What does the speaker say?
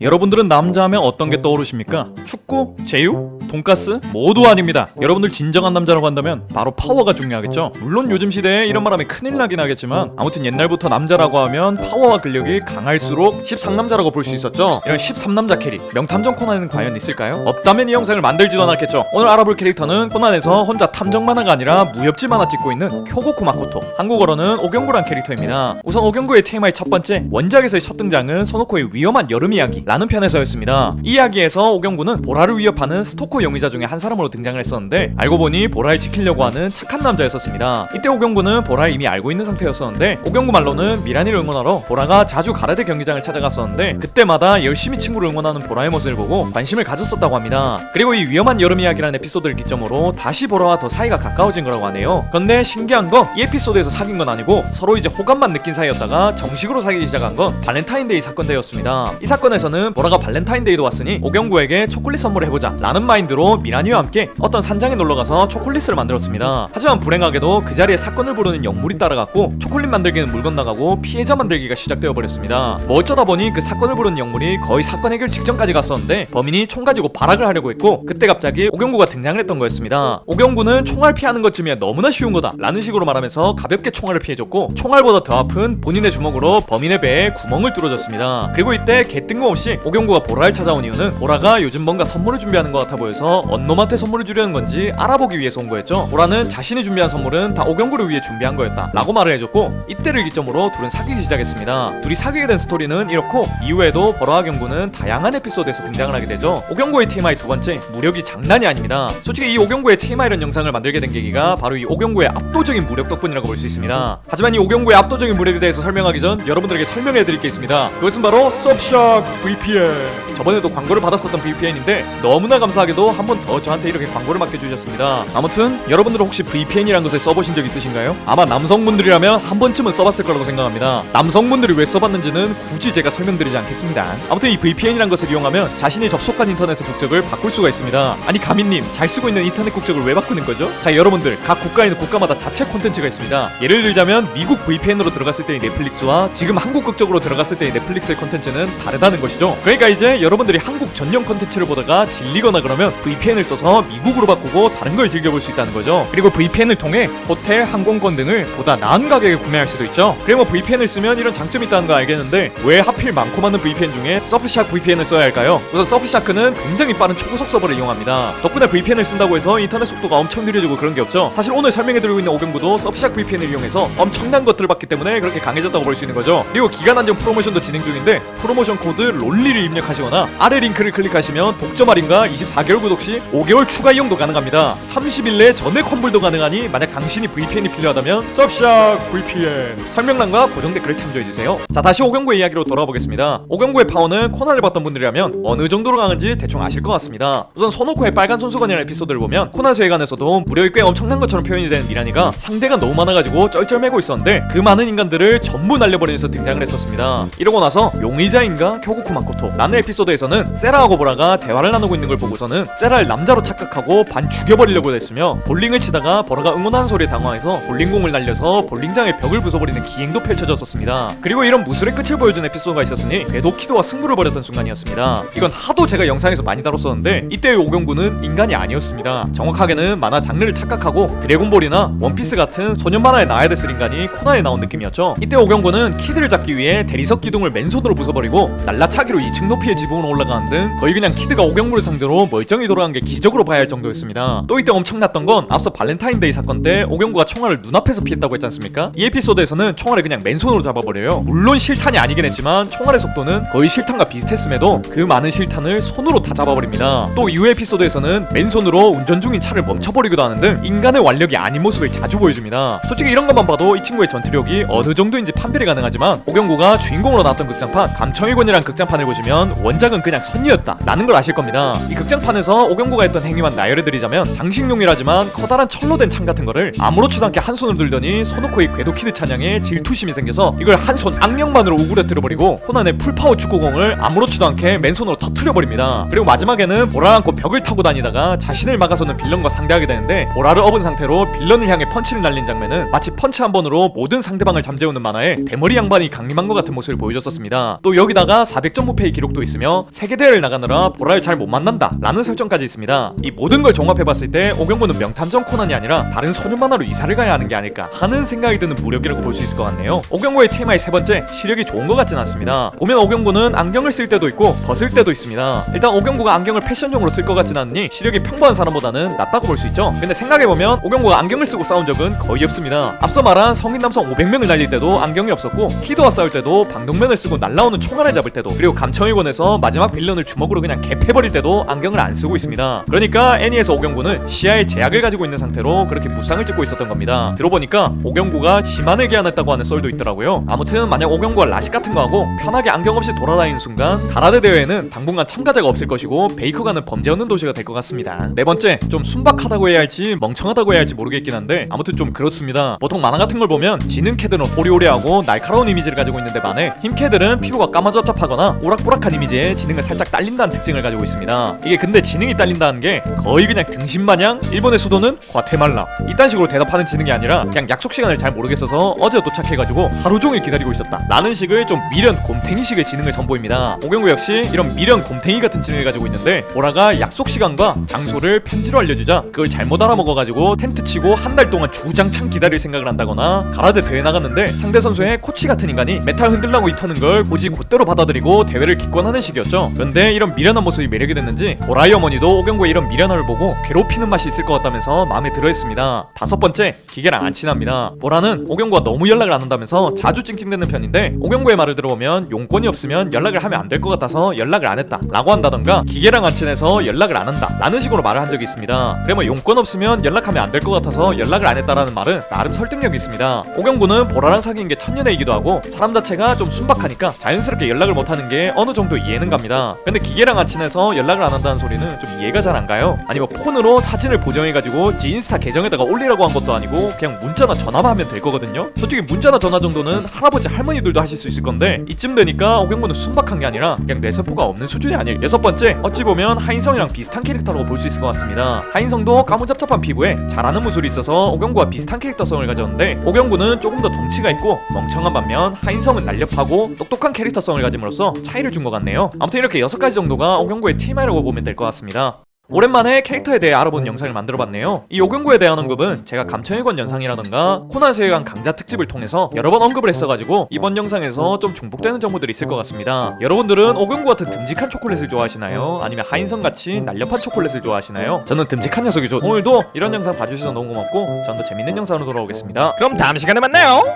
여러분들은 남자하면 어떤 게 떠오르십니까? 축구? 제육? 돈가스? 모두 아닙니다. 여러분들 진정한 남자라고 한다면 바로 파워가 중요하겠죠. 물론 요즘 시대에 이런 말 하면 큰일 나긴 하겠지만 아무튼 옛날부터 남자라고 하면 파워와 근력이 강할수록 13남자라고 볼 수 있었죠. 이런 13남자 캐릭 명탐정 코난에는 과연 있을까요? 없다면 이 영상을 만들지도 않았겠죠. 오늘 알아볼 캐릭터는 코난에서 혼자 탐정 만화가 아니라 무협지 만화 찍고 있는 쿄고쿠 마코토, 한국어로는 오경구란 캐릭터입니다. 우선 오경구의 TMI 첫 번째, 원작에서의 첫 등장은 소노코의 위험한 여름 이야기 라는 편에서였습니다. 이 이야기에서 오경구는 보라를 위협하는 스토커 용의자 중에 한 사람으로 등장을 했었는데 알고 보니 보라를 지키려고 하는 착한 남자였었습니다. 이때 오경구는 보라를 이미 알고 있는 상태였었는데 오경구 말로는 미란이를 응원하러 보라가 자주 가라데 경기장을 찾아갔었는데 그때마다 열심히 친구를 응원하는 보라의 모습을 보고 관심을 가졌었다고 합니다. 그리고 이 위험한 여름 이야기라는 에피소드를 기점으로 다시 보라와 더 사이가 가까워진 거라고 하네요. 그런데 신기한 건 이 에피소드에서 사귄 건 아니고 서로 이제 호감만 느낀 사이였다가 정식으로 사귀기 시작한 건 발렌타인데이 사건 때였습니다. 이 사건에서는 보라가 발렌타인데이도 왔으니 오경구에게 초콜릿 선물을 해보자 라는 마인드로 미란이와 함께 어떤 산장에 놀러가서 초콜릿을 만들었습니다. 하지만 불행하게도 그 자리에 사건을 부르는 영물이 따라갔고 초콜릿 만들기는 물 건너가고 피해자 만들기가 시작되어 버렸습니다. 뭐 어쩌다 보니 그 사건을 부르는 영물이 거의 사건 해결 직전까지 갔었는데 범인이 총 가지고 발악을 하려고 했고 그때 갑자기 오경구가 등장을 했던 거였습니다. 오경구는 총알 피하는 것쯤이야 너무나 쉬운 거다 라는 식으로 말하면서 가볍게 총알을 피해줬고 총알보다 더 아픈 본인의 주먹으로 범인의 배에 구멍을 뚫어줬습니다. 그리고 이때 개뜬금없이 오경구가 보라를 찾아온 이유는 보라가 요즘 뭔가 선물을 준비하는 것 같아 보여서 언놈한테 선물을 주려는 건지 알아보기 위해서 온 거였죠. 보라는 자신이 준비한 선물은 다 오경구를 위해 준비한 거였다 라고 말을 해줬고 이때를 기점으로 둘은 사귀기 시작했습니다. 둘이 사귀게 된 스토리는 이렇고 이후에도 보라와 경구는 다양한 에피소드에서 등장을 하게 되죠. 오경구의 TMI 두 번째, 무력이 장난이 아닙니다. 솔직히 이 오경구의 TMI라는 영상을 만들게 된 계기가 바로 이 오경구의 압도적인 무력 덕분이라고 볼 수 있습니다. 하지만 이 오경구의 압도적인 무력에 대해서 설명하기 전 여러분들에게 설명해드릴 게 있습니다. 그것은 바로 서브샥 VPN. 저번에도 광고를 받았었던 VPN인데 너무나 감사하게도 한 번 더 저한테 이렇게 광고를 맡겨주셨습니다. 아무튼 여러분들은 혹시 VPN이라는 것을 써보신 적 있으신가요? 아마 남성분들이라면 한 번쯤은 써봤을 거라고 생각합니다. 남성분들이 왜 써봤는지는 굳이 제가 설명드리지 않겠습니다. 아무튼 이 VPN이라는 것을 이용하면 자신이 접속한 인터넷의 국적을 바꿀 수가 있습니다. 아니 가민님, 잘 쓰고 있는 인터넷 국적을 왜 바꾸는 거죠? 자, 여러분들 각 국가에는 국가마다 자체 콘텐츠가 있습니다. 예를 들자면 미국 VPN으로 들어갔을 때의 넷플릭스와 지금 한국 국적으로 들어갔을 때의 넷플릭스의 콘텐츠는 다르다는 것이죠. 그러니까 이제 여러분들이 한국 전용 콘텐츠를 보다가 질리거나 그러면 VPN을 써서 미국으로 바꾸고 다른 걸 즐겨볼 수 있다는 거죠. 그리고 VPN을 통해 호텔, 항공권 등을 보다 나은 가격에 구매할 수도 있죠. 그리고 뭐 VPN을 쓰면 이런 장점이 있다는 거 알겠는데 왜 하필 많고 많은 VPN 중에 서프샤크 VPN을 써야 할까요? 우선 서프샤크는 굉장히 빠른 초고속 서버를 이용합니다. 덕분에 VPN을 쓴다고 해서 인터넷 속도가 엄청 느려지고 그런 게 없죠. 사실 오늘 설명해드리고 있는 오경구도 서프샤크 VPN을 이용해서 엄청난 것들을 받기 때문에 그렇게 강해졌다고 볼 수 있는 거죠. 그리고 기간 한정 프로모션도 진행 중인데 프로모션 코드 롤리를 입력하시거나 아래 링크를 클릭하시면 독점 할인과 24개월 구독 시 5개월 추가 이용도 가능합니다. 30일 내에 전액 환불도 가능하니 만약 당신이 VPN이 필요하다면 서프샤크 VPN 설명란과 고정 댓글을 참조해주세요. 자, 다시 오경구의 이야기로 돌아보겠습니다. 오경구의 파워는 코난을 봤던 분들이라면 어느 정도로 강한지 대충 아실 것 같습니다. 우선 소노코의 빨간 손수건이라는 에피소드를 보면 코난 세계관에서도 무력이 꽤 엄청난 것처럼 표현이 된 미란이가 상대가 너무 많아가지고 쩔쩔매고 있었는데 그 많은 인간들을 전부 날려버리면서 등장을 했었습니다. 이러고 나서 용의자인가 쿄고쿠 마코토 라는 에피소드에서는 세라하고 보라가 대화를 나누고 있는 걸 보고서는 세라를 남자로 착각하고 반 죽여버리려고 했으며 볼링을 치다가 보라가 응원하는 소리에 당황해서 볼링공을 날려서 볼링장의 벽을 부숴버리는 기행도 펼쳐졌었습니다. 그리고 이런 무술의 끝을 보여준 에피소드가 있었으니 궤도 키도와 승부를 벌였던 순간이었습니다. 이건 하도 제가 영상에서 많이 다뤘었는데 이때의 오경구는 인간이 아니었습니다. 정확하게는 만화 장르를 착각하고 드래곤볼이나 원피스 같은 소년 만화에 나와야 됐을 인간이 코난에 나온 느낌이었죠. 이때 오경구는 키드를 잡기 위해 대리석 기둥을 맨손으로 부숴버리고 날라차기로 2층 높이의 지붕으로 올라가는 등 거의 그냥 키드가 오경구를 상대로 멀쩡히 돌아간 게 기적으로 봐야 할 정도였습니다. 또 이때 엄청났던 건 앞서 발렌타인데이 사건 때 오경구가 총알을 눈앞에서 피했다고 했지 않습니까? 이 에피소드에서는 총알을 그냥 맨손으로 잡아버려요. 물론 실탄이 아니긴 했지만 총알의 속도는 거의 실탄과 비슷했음에도 그 많은 실탄을 손으로 다 잡아버립니다. 또 이후 에피소드에서는 맨손으로 운전 중인 차를 멈춰버리기도 하는 등 인간의 완력이 아닌 모습을 자주 보여줍니다. 솔직히 이런 것만 봐도 이 친구의 전투력이 어느 정도인지 판별이 가능하지만 오경구가 주인공으로 나왔던 극장판 감청의권이란 극장판을 보시면 원작은 그냥 선이었다 라는 걸 아실 겁니다. 이 극장판에서 따라서 오경구가 했던 행위만 나열해드리자면 장식용이라지만 커다란 철로 된 창 같은 거를 아무렇지도 않게 한 손으로 들더니 손오코의 궤도키드 찬양에 질투심이 생겨서 이걸 한 손 악력만으로 우그러뜨려버리고 호난의 풀파워 축구공을 아무렇지도 않게 맨손으로 터트려버립니다. 그리고 마지막에는 보라를 안고 벽을 타고 다니다가 자신을 막아서는 빌런과 상대하게 되는데 보라를 업은 상태로 빌런을 향해 펀치를 날린 장면은 마치 펀치 한 번으로 모든 상대방을 잠재우는 만화에 대머리 양반이 강림한 것 같은 모습을 보여줬었습니다. 또 여기다가 400점 무패의 기록도 있으며 세계대회를 나가느라 보라를 잘 못 만난다 라는 설정까지 있습니다. 이 모든 걸 종합해봤을 때 오경구는 명탐정 코난이 아니라 다른 소년 만화로 이사를 가야 하는 게 아닐까 하는 생각이 드는 무력이라고 볼 수 있을 것 같네요. 오경구의 TMI 세 번째, 시력이 좋은 것 같진 않습니다. 보면 오경구는 안경을 쓸 때도 있고 벗을 때도 있습니다. 일단 오경구가 안경을 패션용으로 쓸 것 같진 않으니 시력이 평범한 사람보다는 낫다고 볼 수 있죠. 근데 생각해보면 오경구가 안경을 쓰고 싸운 적은 거의 없습니다. 앞서 말한 성인 남성 500명을 날릴 때도 안경이 없었고 키도와 싸울 때도 방독면을 쓰고 날라오는 총알을 잡을 때도 그리고 감청일권에서 마지막 빌런을 주먹으로 그냥 개패버릴 때도 안경을 안 쓰고 있습니다. 그러니까 애니에서 오경구는 시야에 제약을 가지고 있는 상태로 그렇게 무쌍을 찍고 있었던 겁니다. 들어보니까 오경구가 심한을 개안했다고 하는 썰도 있더라고요. 아무튼 만약 오경구가 라식 같은 거 하고 편하게 안경 없이 돌아다니는 순간 가라데 대회에는 당분간 참가자가 없을 것이고 베이커가는 범죄 없는 도시가 될 것 같습니다. 네 번째, 좀 순박하다고 해야 할지 멍청하다고 해야 할지 모르겠긴 한데 아무튼 좀 그렇습니다. 보통 만화 같은 걸 보면 지능 캐들은 호리호리하고 날카로운 이미지를 가지고 있는데 반해 힘 캐들은 피부가 까마잡잡하거나 오락부락한 이미지에 지능을 살짝 딸린다는 특징을 가지고 있습니다. 이게 근데 지능이 딸린다는 게 거의 그냥 등신마냥 일본의 수도는 과테말라 이딴 식으로 대답하는 지능이 아니라 그냥 약속 시간을 잘 모르겠어서 어제 도착해가지고 하루 종일 기다리고 있었다 라는 식의 좀 미련 곰탱이식의 지능을 선보입니다. 오경구 역시 이런 미련 곰탱이 같은 지능을 가지고 있는데 보라가 약속 시간과 장소를 편지로 알려주자 그걸 잘못 알아먹어가지고 텐트 치고 한 달 동안 주장창 기다릴 생각을 한다거나 가라데 대회 나갔는데 상대 선수의 코치 같은 인간이 메탈 흔들라고 입터는 걸 고지 곧대로 받아들이고 대회를 기권하는 식이었죠. 그런데 이런 미련한 모습이 매력이 됐는지 보라의 어머니도 오경구의 이런 미련함을 보고 괴롭히는 맛이 있을 것 같다면서 마음에 들어했습니다. 다섯 번째, 기계랑 안 친합니다. 보라는 오경구가 너무 연락을 안 한다면서 자주 찡찡대는 편인데 오경구의 말을 들어보면 용건이 없으면 연락을 하면 안 될 것 같아서 연락을 안 했다 라고 한다던가 기계랑 안 친해서 연락을 안 한다 라는 식으로 말을 한 적이 있습니다. 그래 뭐 용건 없으면 연락하면 안 될 것 같아서 연락을 안 했다라는 말은 나름 설득력이 있습니다. 오경구는 보라랑 사귄 게 천년회이기도 하고 사람 자체가 좀 순박하니까 자연스럽게 연락을 못하는 게 어느 정도 이해는 갑니다. 근데 기계랑 안 친해서 연락을 안 한다는 소리는 좀 이해가 잘 안 가요. 아니 뭐 폰으로 사진을 보정해가지고 지 인스타 계정에다가 올리라고 한 것도 아니고 그냥 문자나 전화만 하면 될 거거든요. 솔직히 문자나 전화 정도는 할아버지 할머니들도 하실 수 있을 건데 이쯤 되니까 오경구는 순박한 게 아니라 그냥 뇌세포가 없는 수준이 아닐. 여섯 번째, 어찌 보면 하인성이랑 비슷한 캐릭터라고 볼 수 있을 것 같습니다. 하인성도 까무잡잡한 피부에 잘하는 무술이 있어서 오경구와 비슷한 캐릭터성을 가졌는데 오경구는 조금 더 덩치가 있고 멍청한 반면 하인성은 날렵하고 똑똑한 캐릭터성을 가짐으로써 차이를 준 것 같네요. 아무튼 이렇게 6가지 정도가 오경구의 TMI라고 보면 될 것 같습니다. 오랜만에 캐릭터에 대해 알아보는 영상을 만들어봤네요. 이 오경구에 대한 언급은 제가 감청일권 연상이라던가 코난 세계관 강좌 특집을 통해서 여러 번 언급을 했어가지고 이번 영상에서 좀 중복되는 정보들이 있을 것 같습니다. 여러분들은 오경구 같은 듬직한 초콜릿을 좋아하시나요? 아니면 하인성같이 날렵한 초콜릿을 좋아하시나요? 저는 듬직한 녀석이죠. 오늘도 이런 영상 봐주셔서 너무 고맙고 전 더 재밌는 영상으로 돌아오겠습니다. 그럼 다음 시간에 만나요.